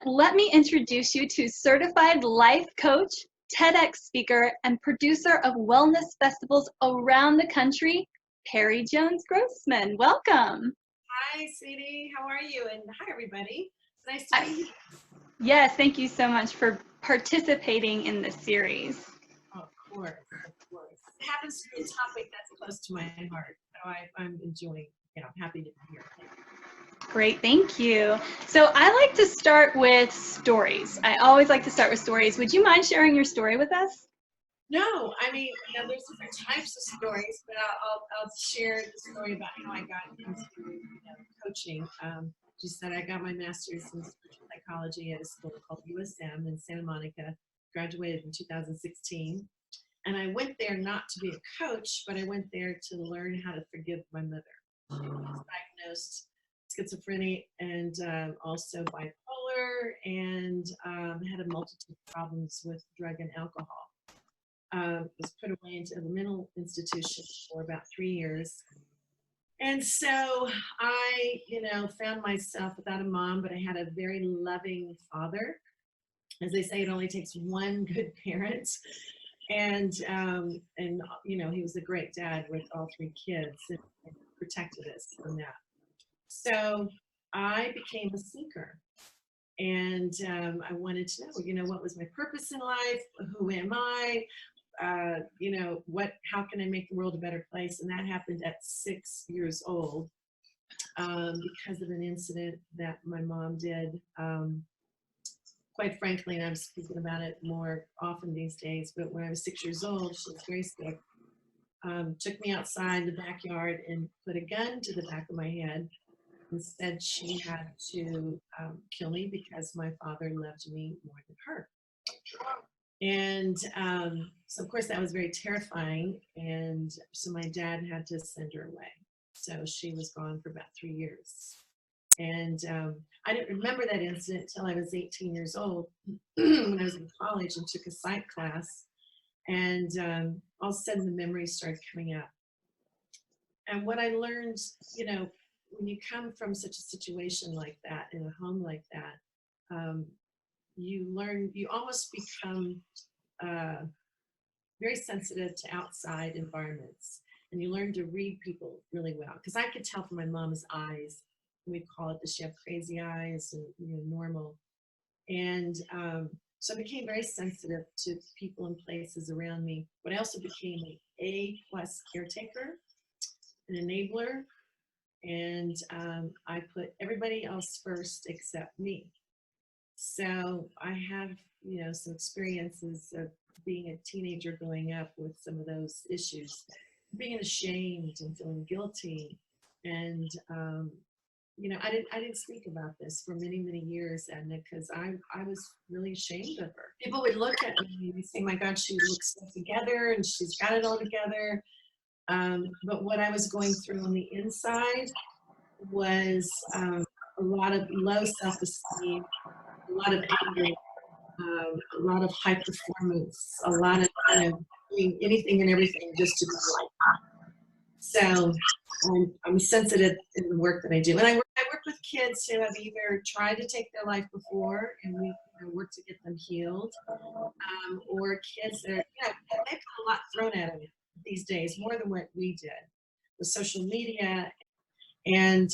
Let me introduce you to certified life coach, TEDx speaker, and producer of wellness festivals around the country, Pirie Jones Grossman. Welcome. Hi, sweetie. How are you? And hi, everybody. It's nice to meet you. Yes, thank you so much for participating in this series. Oh, of course, of course. It happens to be a topic that's close to my heart, so I'm enjoying. I'm happy to be here. Great, thank you. So I like to start with stories. I always like to start with stories. Would you mind sharing your story with us? No, I mean, there's different types of stories, but I'll share the story about how I got into coaching. Just that I got my master's in spiritual psychology at a school called USM in Santa Monica. Graduated in 2016, and I went there not to be a coach, but I went there to learn how to forgive my mother. She was diagnosed schizophrenia and also bipolar, and had a multitude of problems with drug and alcohol. Was put away into a mental institution for about 3 years. And so I, found myself without a mom, but I had a very loving father. As they say, it only takes one good parent. And he was a great dad with all 3 kids and protected us from that. So I became a seeker. And I wanted to know, what was my purpose in life? Who am I? How can I make the world a better place? And that happened at 6 years old because of an incident that my mom did. Quite frankly, and I'm speaking about it more often these days, but when I was 6 years old, she was very sick. Took me outside the backyard and put a gun to the back of my head and said she had to kill me because my father loved me more than her. And so, of course, that was very terrifying. And so my dad had to send her away. So she was gone for about 3 years. And I didn't remember that incident until I was 18 years old when I was in college and took a psych class. And all of a sudden, the memories started coming up. And what I learned, when you come from such a situation like that, in a home like that, you almost become very sensitive to outside environments, and you learn to read people really well. Because I could tell from my mom's eyes, we call it, does she have crazy eyes and normal? And so I became very sensitive to people and places around me. But I also became an A+ caretaker, an enabler, and I put everybody else first except me. So I have, some experiences of being a teenager growing up with some of those issues, being ashamed and feeling guilty. And, I didn't speak about this for many, many years, Edna, because I was really ashamed of her. People would look at me and say, my God, she looks so together and she's got it all together. But what I was going through on the inside was a lot of low self-esteem, a lot of anger, a lot of high performance, a lot of doing anything and everything just to be right. So I'm sensitive in the work that I do. And I work with kids who have either tried to take their life before and we work to get them healed, or kids that they've got a lot thrown at them these days, more than what we did with social media. And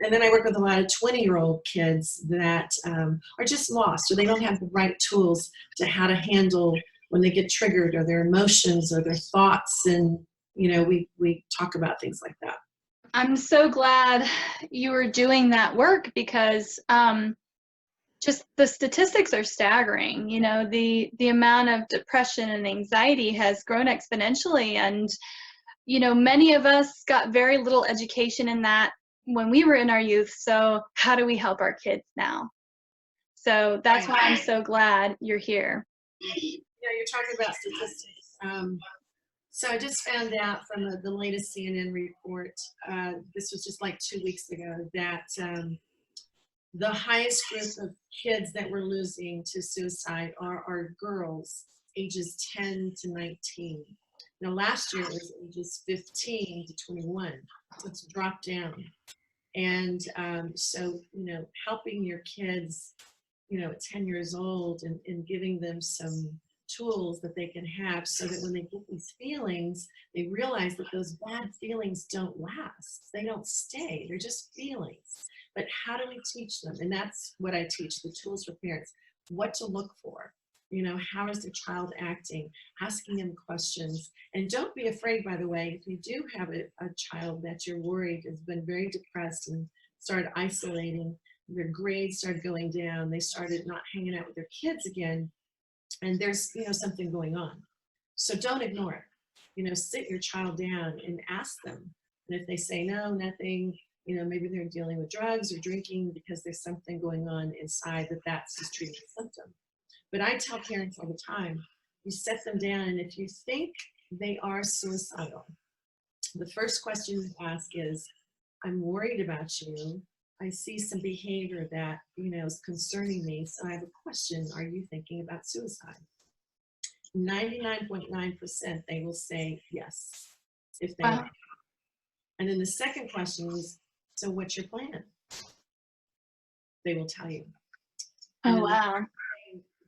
and then I work with a lot of 20-year-old kids that are just lost, or they don't have the right tools to how to handle when they get triggered, or their emotions or their thoughts. And, we talk about things like that. I'm so glad you were doing that work because just the statistics are staggering. The amount of depression and anxiety has grown exponentially. And, many of us got very little education in that when we were in our youth. So how do we help our kids now? So that's why I'm so glad you're here. You're talking about statistics. So I just found out from the latest CNN report, this was just like 2 weeks ago, that The highest group of kids that we're losing to suicide are girls ages 10 to 19. Now, last year it was ages 15 to 21, so it's dropped down. And so, helping your kids, at 10 years old and giving them some tools that they can have so that when they get these feelings, they realize that those bad feelings don't last. They don't stay. They're just feelings. But how do we teach them? And that's what I teach, the tools for parents, what to look for. How is the child acting? Asking them questions. And don't be afraid, by the way, if you do have a child that you're worried has been very depressed and started isolating, their grades started going down, they started not hanging out with their kids again, and there's, something going on. So don't ignore it. Sit your child down and ask them. And if they say no, nothing, maybe they're dealing with drugs or drinking because there's something going on inside that's just treating a symptom. But I tell parents all the time, you set them down, and if you think they are suicidal, the first question you ask is, I'm worried about you. I see some behavior that, is concerning me. So I have a question. Are you thinking about suicide? 99.9% they will say yes, if they are. And then the second question is, so what's your plan? They will tell you. Oh, wow.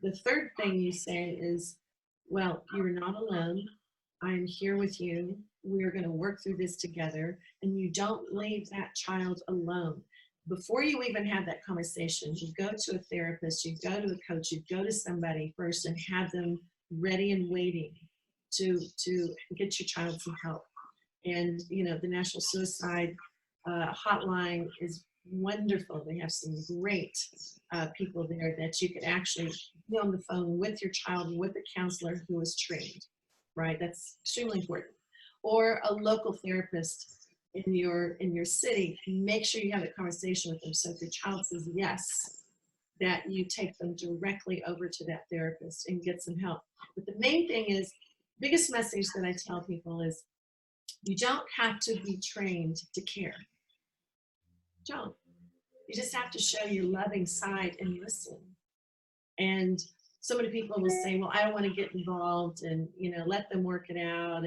The third thing you say is, well, you're not alone. I'm here with you. We're going to work through this together. And you don't leave that child alone. Before you even have that conversation, you go to a therapist, you go to a coach, you go to somebody first and have them ready and waiting to get your child some help. And, the National Suicide Hotline is wonderful. They have some great people there that you can actually be on the phone with your child, with a counselor who is trained, right? That's extremely important. Or a local therapist in your city. Make sure you have a conversation with them. So if your child says yes, that you take them directly over to that therapist and get some help. But the main thing is, biggest message that I tell people is, you don't have to be trained to care. Don't. You just have to show your loving side and listen. And so many people will say, well, I don't want to get involved and, let them work it out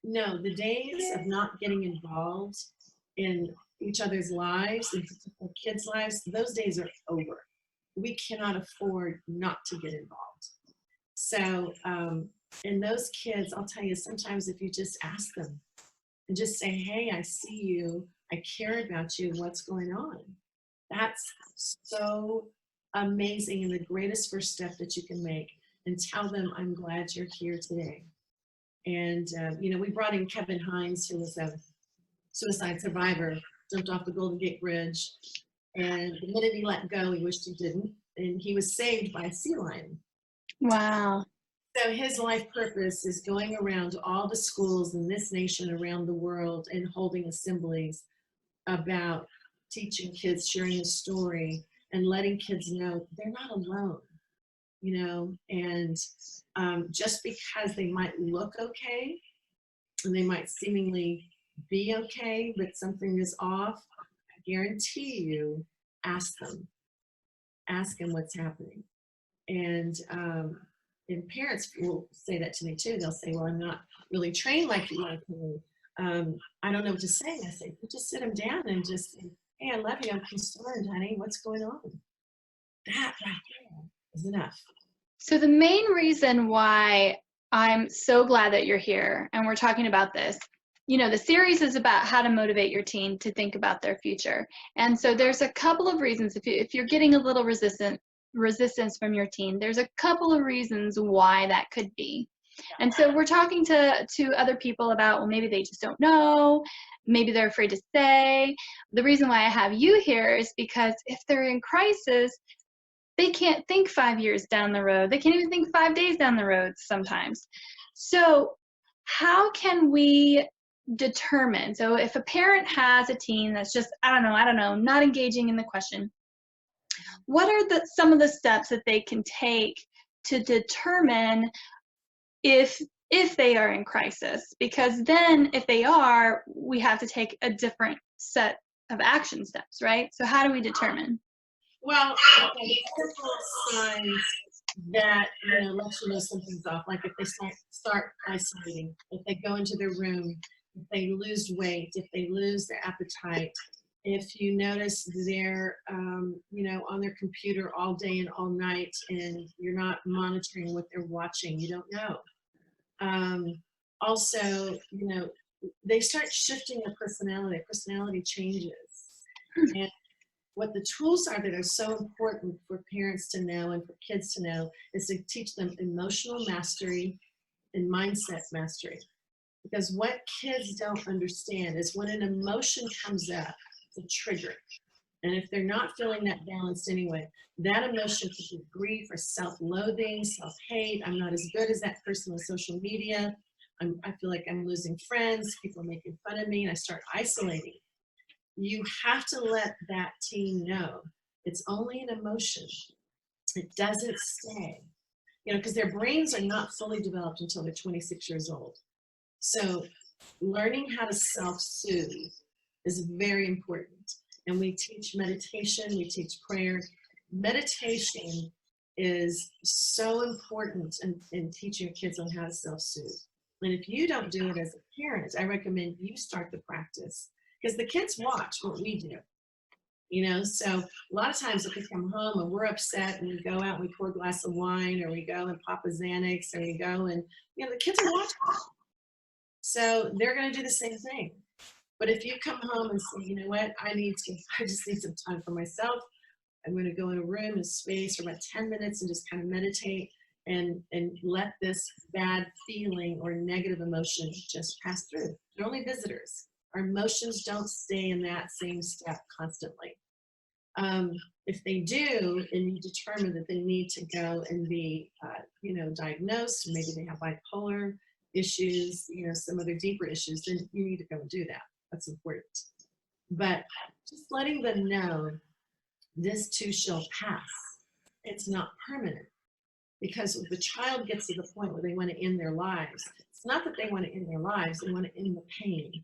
no, the days of not getting involved in each other's lives, in particular kids' lives, those days are over. We cannot afford not to get involved. So, and those kids, I'll tell you, sometimes if you just ask them and just say, hey, I see you, I care about you, what's going on? That's so amazing and the greatest first step that you can make. And tell them, I'm glad you're here today. And, we brought in Kevin Hines, who was a suicide survivor, jumped off the Golden Gate Bridge. And the minute he let go, he wished he didn't. And he was saved by a sea lion. Wow. So his life purpose is going around to all the schools in this nation around the world and holding assemblies about teaching kids, sharing the story, and letting kids know they're not alone, and just because they might look okay and they might seemingly be okay, but something is off, I guarantee you, ask them what's happening. And parents will say that to me too. They'll say, well, I'm not really trained like you like me. I don't know what to say. And I say, you just sit them down and just say, hey, I love you. I'm concerned, honey. What's going on? That right there is enough. So the main reason why I'm so glad that you're here and we're talking about this, the series is about how to motivate your teen to think about their future. And so there's a couple of reasons. If you're getting a little resistance from your teen, there's a couple of reasons why that could be. And so we're talking to other people about, well, maybe they just don't know, maybe they're afraid to say. The reason why I have you here is because if they're in crisis, they can't think 5 years down the road. They can't even think 5 days down the road sometimes. So how can we determine? So if a parent has a teen that's just, I don't know, not engaging in the question, what are some of the steps that they can take to determine if they are in crisis? Because then if they are, we have to take a different set of action steps, right? So how do we determine? Well, okay, simple signs that, let you know something's off. Like if they start isolating, if they go into their room, if they lose weight, if they lose their appetite, if you notice they're, on their computer all day and all night, and you're not monitoring what they're watching, you don't know. Also, they start shifting their personality changes. And what the tools are that are so important for parents to know and for kids to know is to teach them emotional mastery and mindset mastery. Because what kids don't understand is when an emotion comes up, it's a trigger. And if they're not feeling that balanced anyway, that emotion could be grief or self-loathing, self-hate. I'm not as good as that person on social media. I feel like I'm losing friends. People are making fun of me, and I start isolating. You have to let that teen know it's only an emotion. It doesn't stay, because their brains are not fully developed until they're 26 years old. So learning how to self-soothe is very important. And we teach meditation, we teach prayer. Meditation is so important in teaching your kids on how to self-soothe. And if you don't do it as a parent, I recommend you start the practice. Because the kids watch what we do, so a lot of times if we come home and we're upset and we go out and we pour a glass of wine, or we go and pop a Xanax, or we go and, the kids are watching. So they're going to do the same thing. But if you come home and say, you know what, I just need some time for myself. I'm going to go in a room and space for about 10 minutes and just kind of meditate and let this bad feeling or negative emotion just pass through. They're only visitors. Our emotions don't stay in that same step constantly. If they do, and you determine that they need to go and be, diagnosed, maybe they have bipolar issues, some other deeper issues, then you need to go and do that. That's important. But just letting them know this too shall pass. It's not permanent. Because if the child gets to the point where they want to end their lives, it's not that they want to end their lives, they want to end the pain.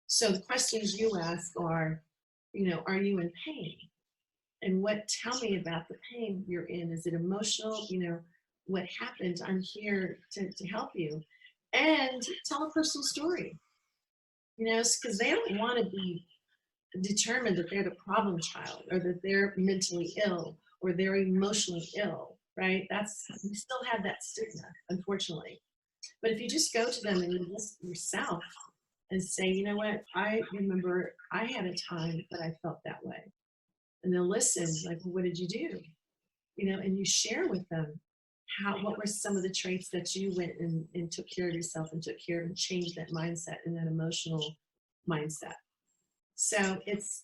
So the questions you ask are, are you in pain? And tell me about the pain you're in. Is it emotional? What happened? I'm here to help you. And tell a personal story, because they don't want to be determined that they're the problem child, or that they're mentally ill, or they're emotionally ill, right? We still have that stigma, unfortunately. But if you just go to them and you list yourself and say, you know what, I remember I had a time that I felt that way. And they'll listen, like, well, what did you do? And you share with them what were some of the traits that you went and took care of yourself and took care of and changed that mindset and that emotional mindset. So it's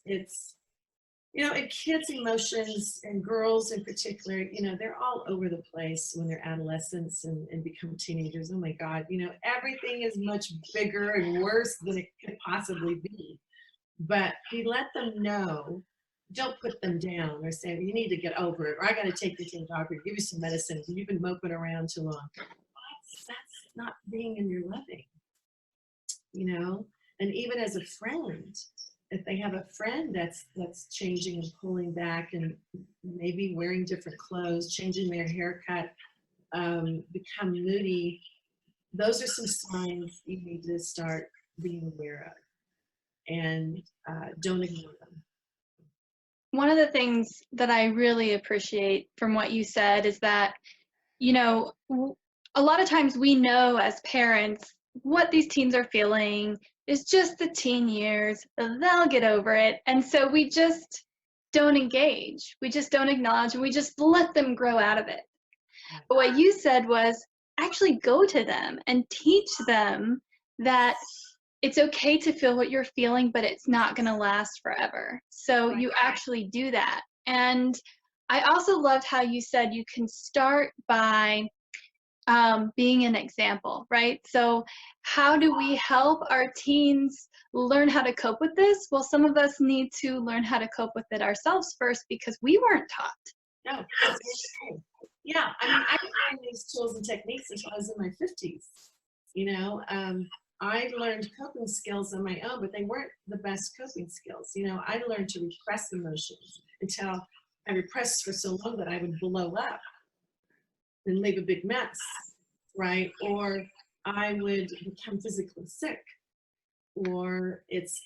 and kids' emotions, and girls in particular, they're all over the place when they're adolescents and become teenagers. Oh my God, everything is much bigger and worse than it could possibly be. But if you let them know, don't put them down or say, you need to get over it, or I got to take you to the doctor, give you some medicine, you've been moping around too long. That's not being in your loving, And even as a friend, if they have a friend that's changing and pulling back and maybe wearing different clothes, changing their haircut, become moody, those are some signs you need to start being aware of, and don't ignore them. One of the things that I really appreciate from what you said is that, a lot of times we know as parents what these teens are feeling is just the teen years. They'll get over it. And so we just don't engage. We just don't acknowledge, and we just let them grow out of it. But what you said was actually go to them and teach them that it's okay to feel what you're feeling, but it's not going to last forever. So you actually do that. And I also loved how you said you can start by being an example, right? So how do we help our teens learn how to cope with this? Well, some of us need to learn how to cope with it ourselves first, because we weren't taught. No, that's true. Yeah, I mean, I didn't learn these tools and techniques until I was in my 50s. I learned coping skills on my own, but they weren't the best coping skills. You know, I learned to repress emotions until I repressed for so long that I would blow up and leave a big mess, right? Or I would become physically sick. Or it's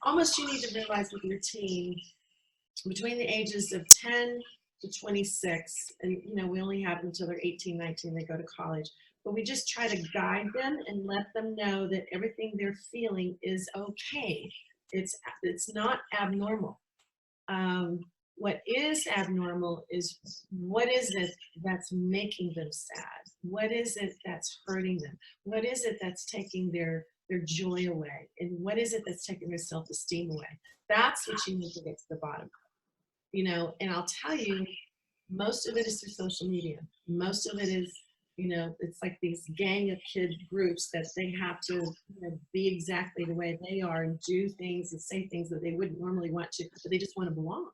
almost, you need to realize with your teen, between the ages of 10 to 26, and you know, we only have them until they're 18, 19, they go to college, but we just try to guide them and let them know that everything they're feeling is okay. It's not abnormal. What is abnormal is, what is it that's making them sad? What is it that's hurting them? What is it that's taking their joy away? And what is it that's taking their self-esteem away? That's what you need to get to the bottom of. You know, and I'll tell you, most of it is through social media. Most of it is, you know, it's like these gang of kid groups that they have to, you know, be exactly the way they are and do things and say things that they wouldn't normally want to, but they just want to belong.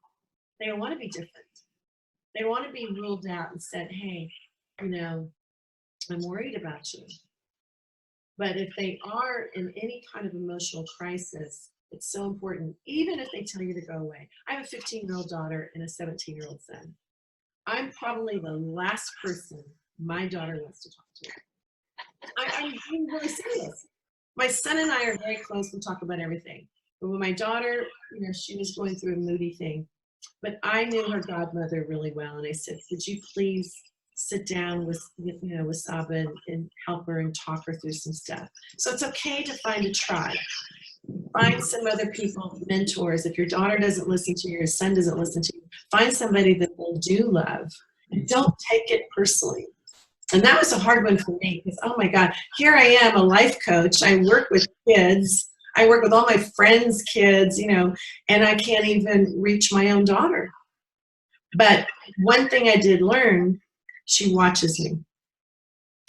They don't want to be different. They don't want to be ruled out and said, hey, you know, I'm worried about you. But if they are in any kind of emotional crisis, it's so important, even if they tell you to go away. I have a 15-year-old daughter and a 17-year-old son. I'm probably the last person my daughter wants to talk to. I'm being really serious. My son and I are very close. We talk about everything. But with my daughter, you know, she was going through a moody thing. But I knew her godmother really well, and I said, "Would you please sit down with you know, with Saba and help her and talk her through some stuff?" So it's okay to find a tribe. Find some other people, mentors. If your daughter doesn't listen to you, your son doesn't listen to you, find somebody that they do love, and don't take it personally. And that was a hard one for me because, oh my God, here I am, a life coach. I work with kids. I work with all my friends' kids, you know, and I can't even reach my own daughter. But one thing I did learn, she watches me.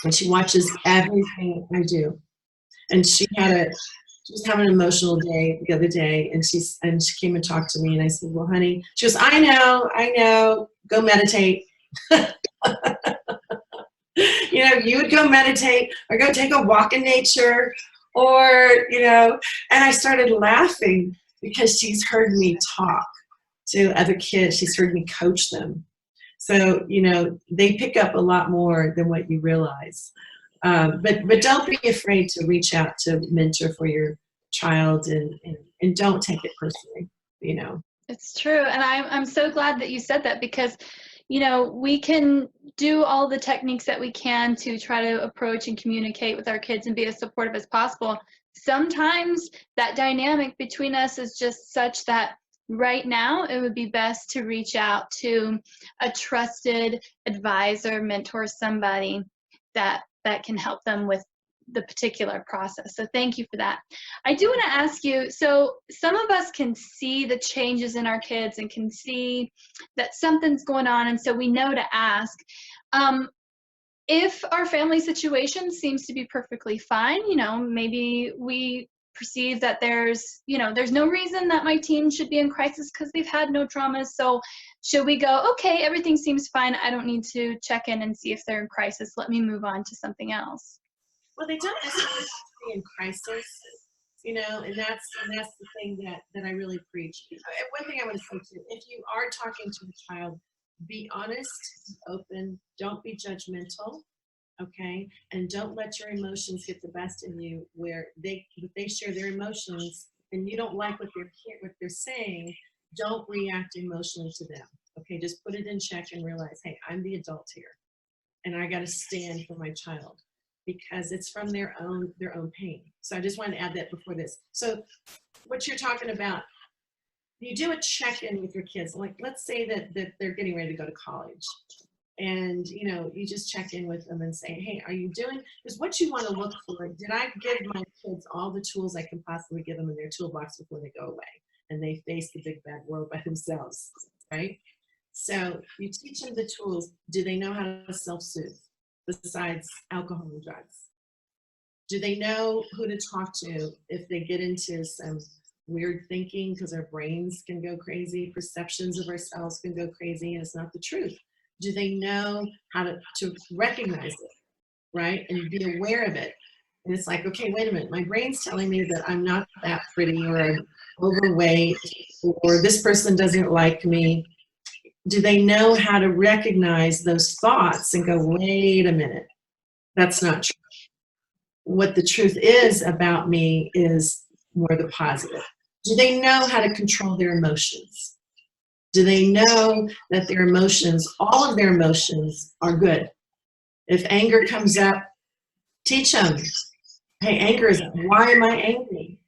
And she watches everything I do. And she was having an emotional day the other day, and she came and talked to me, and I said, well, honey, she goes, I know, go meditate. You know, you would go meditate or go take a walk in nature, or, you know, and I started laughing because she's heard me talk to other kids. She's heard me coach them. So, you know, they pick up a lot more than what you realize. But don't be afraid to reach out to mentor for your child, and don't take it personally, you know. It's true. And I'm so glad that you said that, because, you know, we can do all the techniques that we can to try to approach and communicate with our kids and be as supportive as possible. Sometimes that dynamic between us is just such that right now it would be best to reach out to a trusted advisor, mentor, somebody that can help them with the particular process. So thank you for that. I do want to ask you, so some of us can see the changes in our kids and can see that something's going on, and so we know to ask. If our family situation seems to be perfectly fine, you know, maybe we perceive that there's no reason that my teen should be in crisis because they've had no traumas. So should we go, okay, everything seems fine, I don't need to check in and see if they're in crisis, let me move on to something else? Well, they don't necessarily have to be in crisis, you know, and that's the thing that I really preach. One thing I want to say too, if you are talking to a child, be honest, be open, don't be judgmental, okay? And don't let your emotions get the best of you, where if they share their emotions and you don't like what they're saying, don't react emotionally to them, okay? Just put it in check and realize, hey, I'm the adult here, and I got to stand for my child, because it's from their own pain. So I just wanted to add that before this. So what you're talking about, you do a check-in with your kids. Like, let's say that they're getting ready to go to college, and you know, you just check in with them and say, hey, are you doing, because what you want to look for, did I give my kids all the tools I can possibly give them in their toolbox before they go away and they face the big bad world by themselves, right? So you teach them the tools. Do they know how to self-soothe besides alcohol and drugs? Do they know who to talk to if they get into some weird thinking, because our brains can go crazy, perceptions of ourselves can go crazy, and it's not the truth? Do they know how to recognize it, right, and be aware of it? And it's like, okay, wait a minute. My brain's telling me that I'm not that pretty, or I'm overweight, or this person doesn't like me. Do they know how to recognize those thoughts and go, wait a minute, that's not true. What the truth is about me is more the positive. Do they know how to control their emotions? Do they know that their emotions, all of their emotions, are good? If anger comes up, teach them, hey, anger is up. Why am I angry?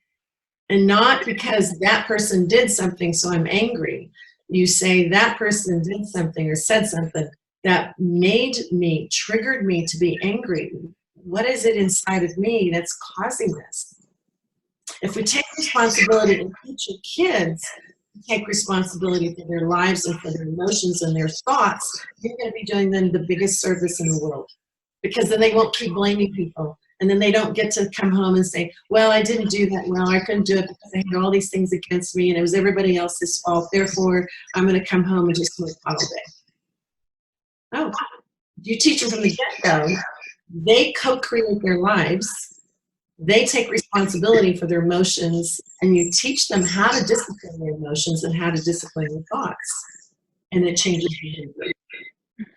And not because that person did something, so I'm angry. You say that person did something or said something that made me, triggered me to be angry. What is it inside of me that's causing this? If we take responsibility and teach your kids to take responsibility for their lives and for their emotions and their thoughts, you're going to be doing them the biggest service in the world. Because then they won't keep blaming people. And then they don't get to come home and say, well, I didn't do that well. I couldn't do it because I had all these things against me and it was everybody else's fault. Therefore, I'm going to come home and just smoke pot all day. Oh, you teach them from the get-go. They co-create their lives. They take responsibility for their emotions, and you teach them how to discipline their emotions and how to discipline their thoughts. And it changes behavior.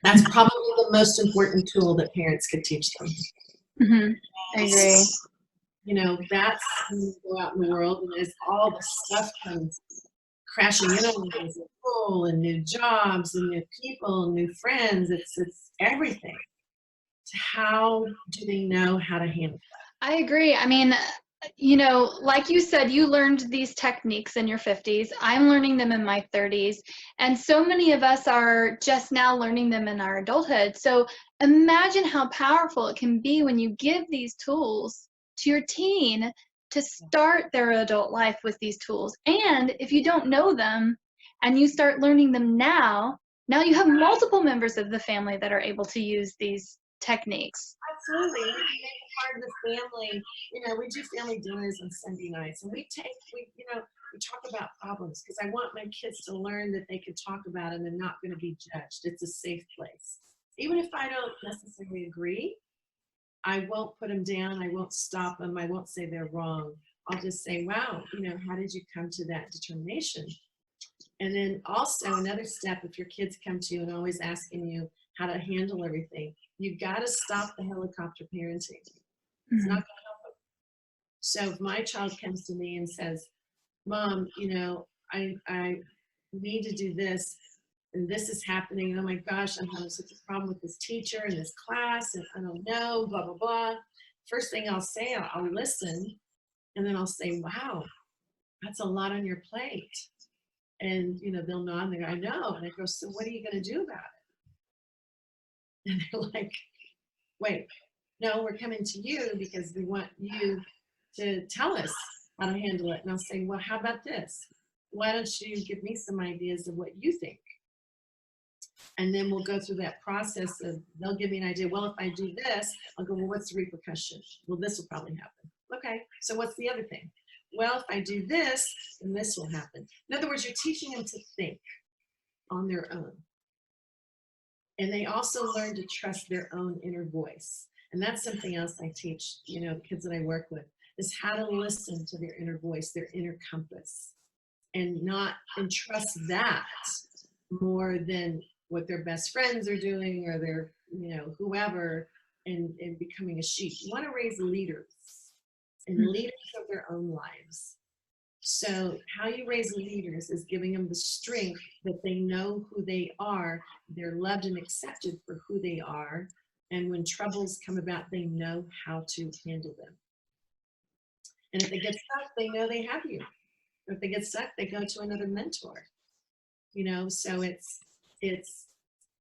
That's probably the most important tool that parents could teach them. Mm-hmm. I agree. You know, that's when you go out in the world and as all the stuff comes crashing in on you, as a school and new jobs and new people and new friends, it's everything. How do they know how to handle that? I agree. I mean, you know, like you said, you learned these techniques in your 50s. I'm learning them in my 30s. And so many of us are just now learning them in our adulthood. So imagine how powerful it can be when you give these tools to your teen to start their adult life with these tools. And if you don't know them and you start learning them now you have multiple members of the family that are able to use these techniques. Absolutely. We make it part of the family. You know, we do family dinners on Sunday nights, and we talk about problems, because I want my kids to learn that they can talk about it and they're not going to be judged. It's a safe place. Even if I don't necessarily agree, I won't put them down. I won't stop them. I won't say they're wrong. I'll just say, wow, you know, how did you come to that determination? And then also another step, if your kids come to you and always asking you how to handle everything, you got to stop the helicopter parenting. It's not going to help them. So if my child comes to me and says, Mom, you know, I need to do this, and this is happening, and oh my gosh, I'm having such a problem with this teacher and this class, and I don't know, blah, blah, blah. First thing I'll say, I'll listen, and then I'll say, wow, that's a lot on your plate. And, you know, they'll nod and they go, I know. And I go, so what are you going to do about it? And they're like, wait, no, we're coming to you because we want you to tell us how to handle it. And I'll say, well, how about this? Why don't you give me some ideas of what you think? And then we'll go through that process of, they'll give me an idea. Well, if I do this, I'll go, well, what's the repercussion? Well, this will probably happen. Okay, so what's the other thing? Well, if I do this, then this will happen. In other words, you're teaching them to think on their own. And they also learn to trust their own inner voice. And that's something else I teach, you know, kids that I work with, is how to listen to their inner voice, their inner compass, and trust that more than what their best friends are doing or their, you know, whoever, and becoming a sheep. You want to raise leaders and leaders of their own lives. So how you raise leaders is giving them the strength that they know who they are, they're loved and accepted for who they are, and when troubles come about, they know how to handle them. And if they get stuck, they know they have you. If they get stuck, they go to another mentor. You know, so it's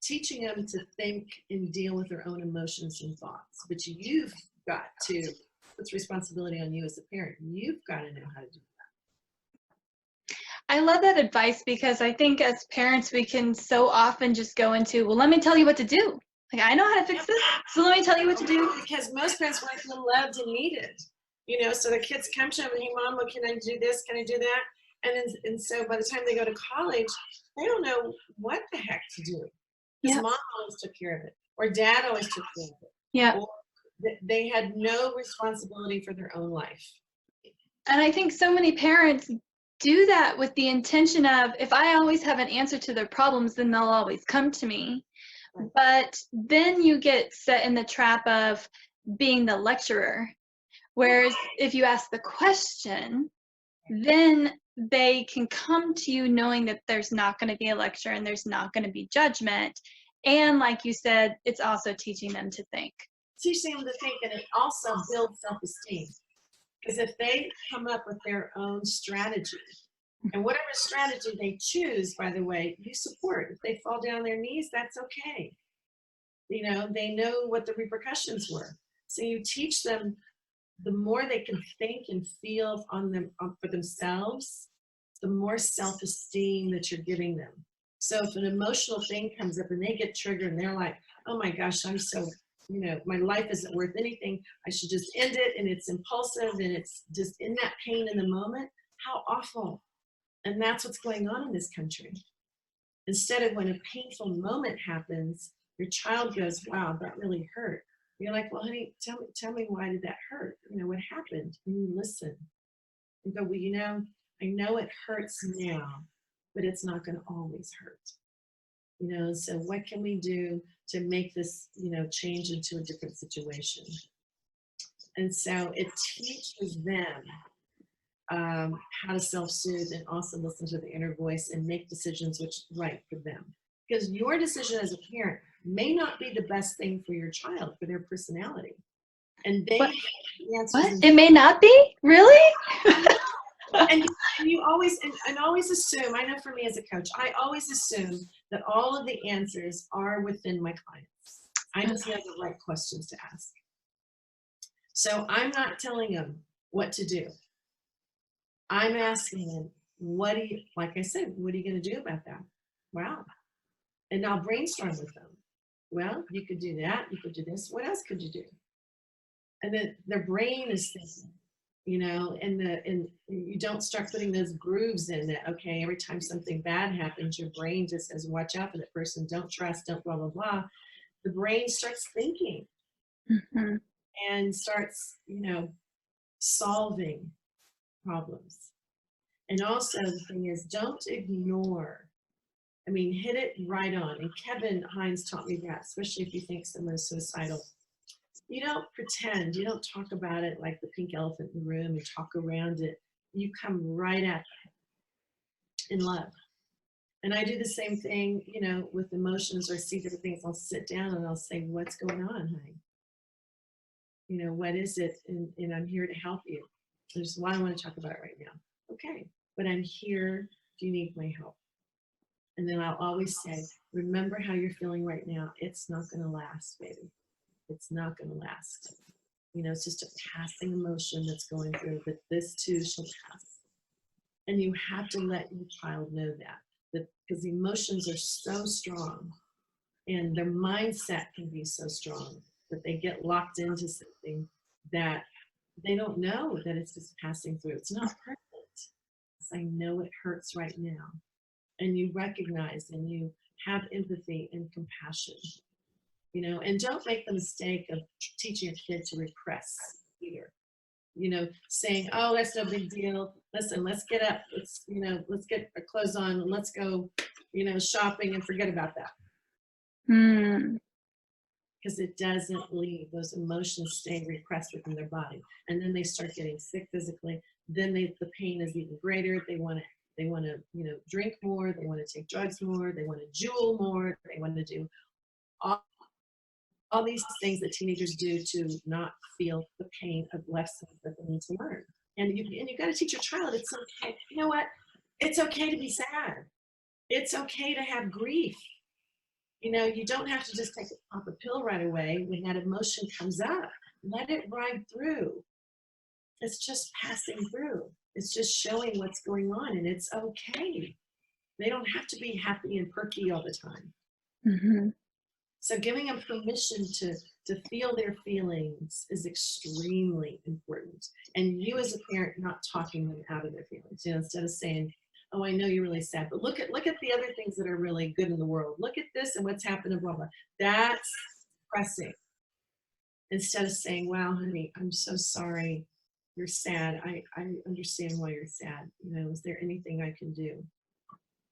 teaching them to think and deal with their own emotions and thoughts. But you've got to, it's responsibility on you as a parent. You've got to know how to do that. I love that advice, because I think as parents, we can so often just go into, well, let me tell you what to do. Like, I know how to fix this, so let me tell you what to do. Because most parents want to feel loved and needed. You know, so the kids come to them, hey, Mom, what can I do this? Can I do that? And so by the time they go to college, they don't know what the heck to do. Because Mom always took care of it, or Dad always took care of it. Yeah. Or They had no responsibility for their own life. And I think so many parents do that with the intention of, if I always have an answer to their problems, then they'll always come to me. Right. But then you get set in the trap of being the lecturer. Whereas if you ask the question, then they can come to you knowing that there's not going to be a lecture and there's not going to be judgment. And like you said, it's also teaching them to think. Teaching them to think, and it also builds self-esteem. Because if they come up with their own strategy, and whatever strategy they choose, by the way, you support. If they fall down their knees, that's okay. You know, they know what the repercussions were. So you teach them, the more they can think and feel for themselves, the more self-esteem that you're giving them. So if an emotional thing comes up and they get triggered and they're like, oh my gosh, I'm so, you know, my life isn't worth anything. I should just end it. And it's impulsive and it's just in that pain in the moment. How awful. And that's what's going on in this country. Instead of when a painful moment happens, your child goes, wow, that really hurt. You're like, well, honey, tell me why did that hurt? You know, what happened? And you listen and go, well, you know, I know it hurts now, but it's not going to always hurt. You know, so what can we do to make this, you know, change into a different situation? And so it teaches them how to self-soothe and also listen to the inner voice and make decisions which are right for them. Because your decision as a parent may not be the best thing for your child, for their personality. And they What? the answers. What? It may not be? Really? And you always and always assume, I know for me as a coach, I always assume that all of the answers are within my clients. I just know the right questions to ask. So I'm not telling them what to do. I'm asking them, what do you, like I said, what are you going to do about that? Wow. And I'll brainstorm with them. Well, you could do that. You could do this. What else could you do? And then their brain is thinking, you know, and you don't start putting those grooves in that, okay, every time something bad happens, your brain just says, watch out for that person. Don't trust, don't blah, blah, blah. The brain starts thinking and starts, you know, solving problems. And also the thing is, don't ignore. I mean, hit it right on. And Kevin Hines taught me that, especially if you think someone is suicidal. You don't pretend. You don't talk about it like the pink elephant in the room and talk around it. You come right at it in love. And I do the same thing, you know, with emotions or see different things. I'll sit down and I'll say, what's going on, honey? You know, what is it? And I'm here to help you. There's why I want to talk about it right now. Okay, but I'm here if you need my help. And then I'll always say, remember how you're feeling right now. It's not going to last, baby. It's not going to last. You know, it's just a passing emotion that's going through, but this too shall pass. And you have to let your child know that because emotions are so strong and their mindset can be so strong that they get locked into something that they don't know that it's just passing through. It's not perfect. I know it hurts right now. And you recognize and you have empathy and compassion, you know, and don't make the mistake of teaching a kid to repress either. You know, saying, oh, that's no big deal. Listen, let's get up. Let's, you know, let's get our clothes on and let's go, you know, shopping and forget about that. Because it doesn't leave. Those emotions stay repressed within their body. And then they start getting sick physically. Then the pain is even greater. They want to, you know, drink more. They want to take drugs more. They want to jewel more. They want to do all these things that teenagers do to not feel the pain of lessons that they need to learn. And you got to teach your child it's okay. You know what? It's okay to be sad. It's okay to have grief. You know, you don't have to just pop a pill right away when that emotion comes up. Let it ride through. It's just passing through. It's just showing what's going on, and it's okay. They don't have to be happy and perky all the time. So giving them permission to feel their feelings is extremely important. And you as a parent not talking them out of their feelings. You know, instead of saying, oh, I know you're really sad, but look at the other things that are really good in the world. Look at this and what's happened and blah, blah. That's pressing. instead of saying, wow, honey, I'm so sorry. You're sad. I understand why you're sad. Is there anything I can do?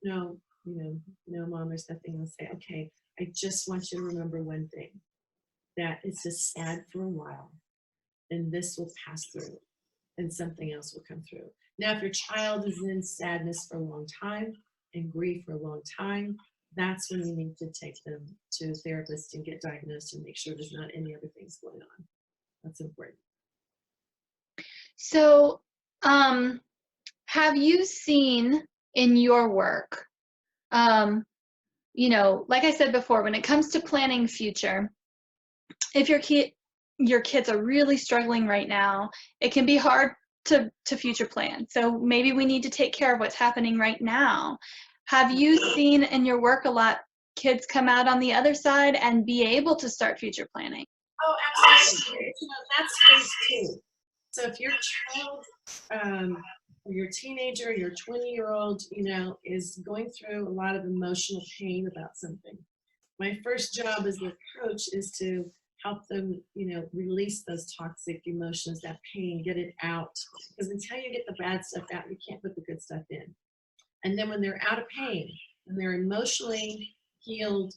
No, no, Mom, there's nothing. I'll say, okay, I just want you to remember one thing, that it's just sad for a while, and this will pass through, and something else will come through. Now, if your child is in sadness for a long time and grief for a long time, that's when you need to take them to a therapist and get diagnosed and make sure there's not any other things going on. That's important. So, have you seen in your work, like I said before, when it comes to planning future, if your kids are really struggling right now, it can be hard to future plan. So maybe we need to take care of what's happening right now. Have you seen in your work a lot kids come out on the other side and be able to start future planning? Oh, absolutely. That's phase 2. So if your child, or your teenager, your 20-year-old, is going through a lot of emotional pain about something, my first job as a coach is to help them, release those toxic emotions, that pain, get it out. Because until you get the bad stuff out, you can't put the good stuff in. And then when they're out of pain, when they're emotionally healed,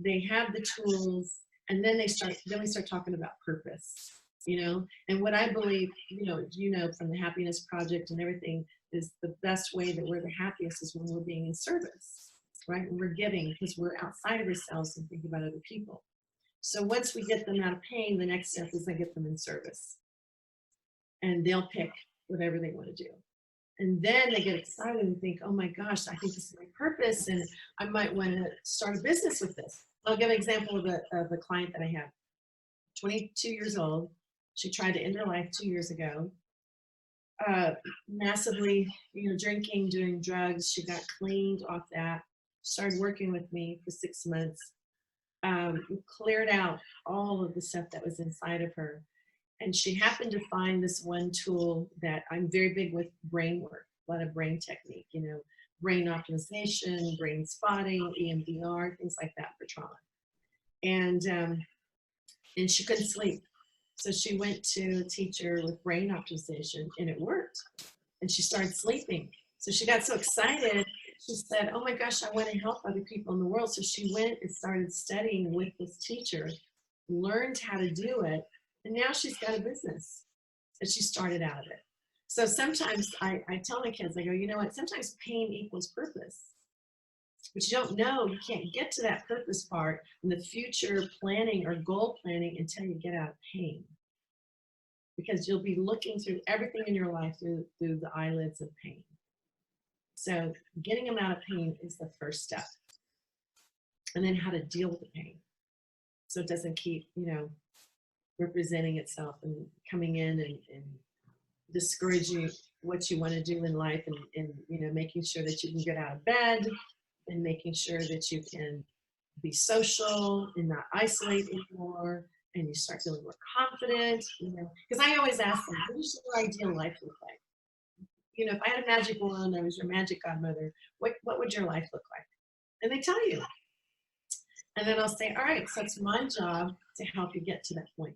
they have the tools, and then we start talking about purpose, and what I believe, from the Happiness Project and everything, is the best way that we're the happiest is when we're being in service, right? When we're giving, because we're outside of ourselves and thinking about other people. So once we get them out of pain, the next step is I get them in service, and they'll pick whatever they want to do. And then they get excited and think, oh my gosh, I think this is my purpose, and I might want to start a business with this. I'll give an example of a client that I have, 22 years old. She tried to end her life 2 years ago. Massively, drinking, doing drugs. She got cleaned off that, started working with me for 6 months, cleared out all of the stuff that was inside of her. And she happened to find this one tool that I'm very big with: brain work, a lot of brain technique, brain optimization, brain spotting, EMDR, things like that for trauma. And she couldn't sleep. So she went to a teacher with brain optimization, and it worked. And she started sleeping. So she got so excited, she said, oh my gosh, I want to help other people in the world. So she went and started studying with this teacher, learned how to do it, and now she's got a business. And she started out of it. So sometimes I tell my kids, I go, you know what, sometimes pain equals purpose. But you don't know, you can't get to that purpose part in the future planning or goal planning until you get out of pain. Because you'll be looking through everything in your life through the eyelids of pain. So getting them out of pain is the first step. And then how to deal with the pain, so it doesn't keep, representing itself and coming in and discouraging what you want to do in life, and making sure that you can get out of bed, and making sure that you can be social and not isolate anymore, and you start feeling more confident, because I always ask them, what does your ideal life look like? If I had a magic wand, I was your magic godmother, what would your life look like? And they tell you. And then I'll say, all right, so it's my job to help you get to that point.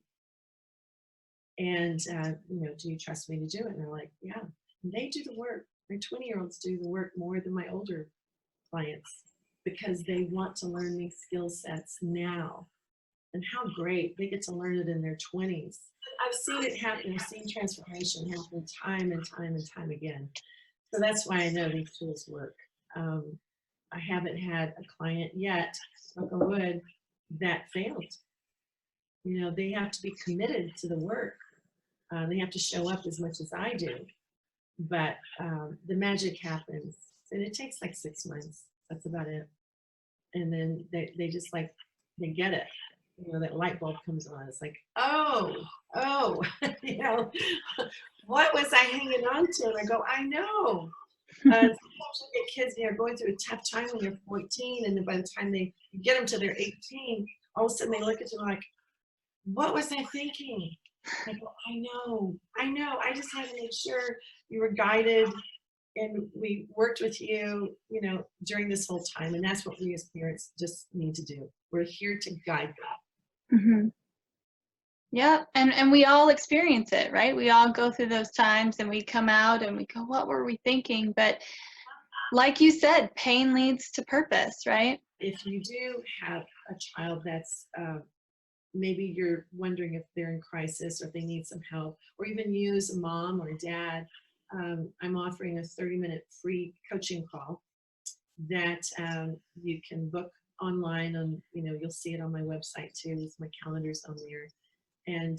And, do you trust me to do it? And they're like, yeah. And they do the work. My 20-year-olds do the work more than my older clients, because they want to learn these skill sets now. And how great, they get to learn it in their 20s. I've seen it happen. I've seen transformation happen time and time and time again. So that's why I know these tools work. I haven't had a client yet, knock on wood, that failed. They have to be committed to the work. They have to show up as much as I do. But the magic happens. And it takes like 6 months. That's about it. And then they just they get it. That light bulb comes on. It's like, oh, what was I hanging on to? And I go, I know. Sometimes you get kids, going through a tough time when they're 14, and then by the time you get them to their 18, all of a sudden they look at you like, what was I thinking? I go, I know. I just had to make sure you were guided, and we worked with you, during this whole time. And that's what we as parents just need to do. We're here to guide them. Mm-hmm. Yep. And we all experience it, right? We all go through those times and we come out and we go, what were we thinking? But like you said, pain leads to purpose, right? If you do have a child that's maybe you're wondering if they're in crisis or if they need some help, or even you as a mom or a dad, I'm offering a 30-minute free coaching call that you can book online on, you'll see it on my website too, with my calendar's on there. And,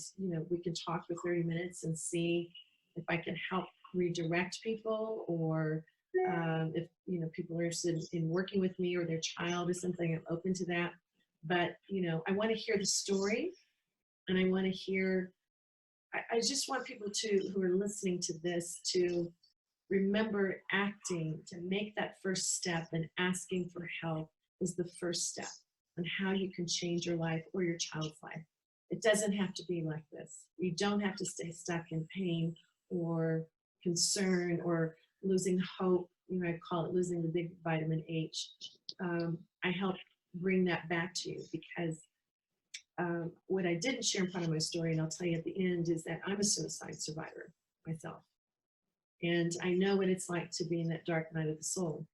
we can talk for 30 minutes and see if I can help redirect people, or if, people are interested in working with me or their child is something, I'm open to that. But, I want to hear the story, and I want to hear, I just want people who are listening to this to remember acting, to make that first step, and asking for help is the first step on how you can change your life or your child's life. It doesn't have to be like this. You don't have to stay stuck in pain or concern or losing hope. I call it losing the big vitamin H. I help bring that back to you, because what I didn't share in part of my story, and I'll tell you at the end, is that I'm a suicide survivor myself. And I know what it's like to be in that dark night of the soul.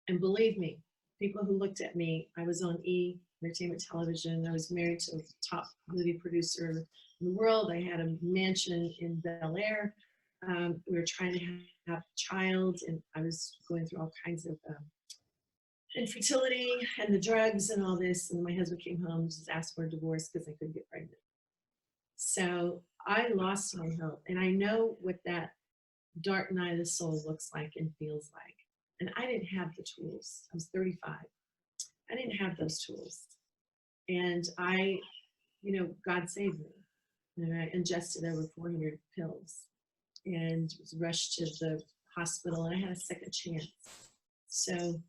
And believe me, people who looked at me, I was on entertainment television. I was married to a top movie producer in the world. I had a mansion in Bel Air. We were trying to have a child, and I was going through all kinds of infertility and the drugs and all this. And my husband came home, just asked for a divorce because I couldn't get pregnant. So I lost my hope, and I know what that dark night of the soul looks like and feels like. And I didn't have the tools. I was 35. I didn't have those tools. And God saved me. And I ingested over 400 pills and was rushed to the hospital, and I had a second chance. So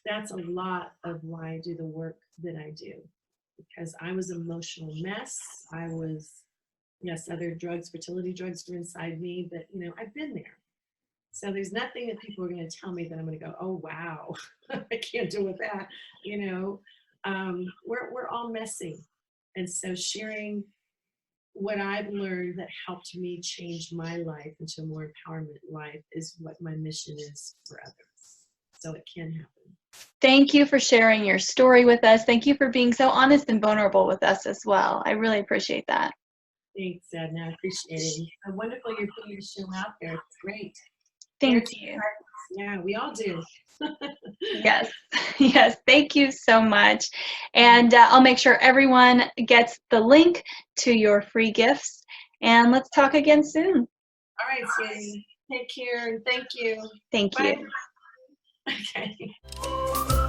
that's a lot of why I do the work that I do, because I was an emotional mess. I was, yes, other drugs, fertility drugs were inside me, but I've been there. So there's nothing that people are going to tell me that I'm going to go, oh, wow, I can't deal with that. We're all messy. And so sharing what I've learned that helped me change my life into a more empowerment life is what my mission is for others. So it can happen. Thank you for sharing your story with us. Thank you for being so honest and vulnerable with us as well. I really appreciate that. Thanks, Edna. I appreciate it. It's wonderful you're putting the show out there. It's great. Thank you. Yeah, we all do. Yes. Yes. Thank you so much. And I'll make sure everyone gets the link to your free gifts. And let's talk again soon. All right, Sandy. Take care, and thank you. Thank you. Bye. Okay.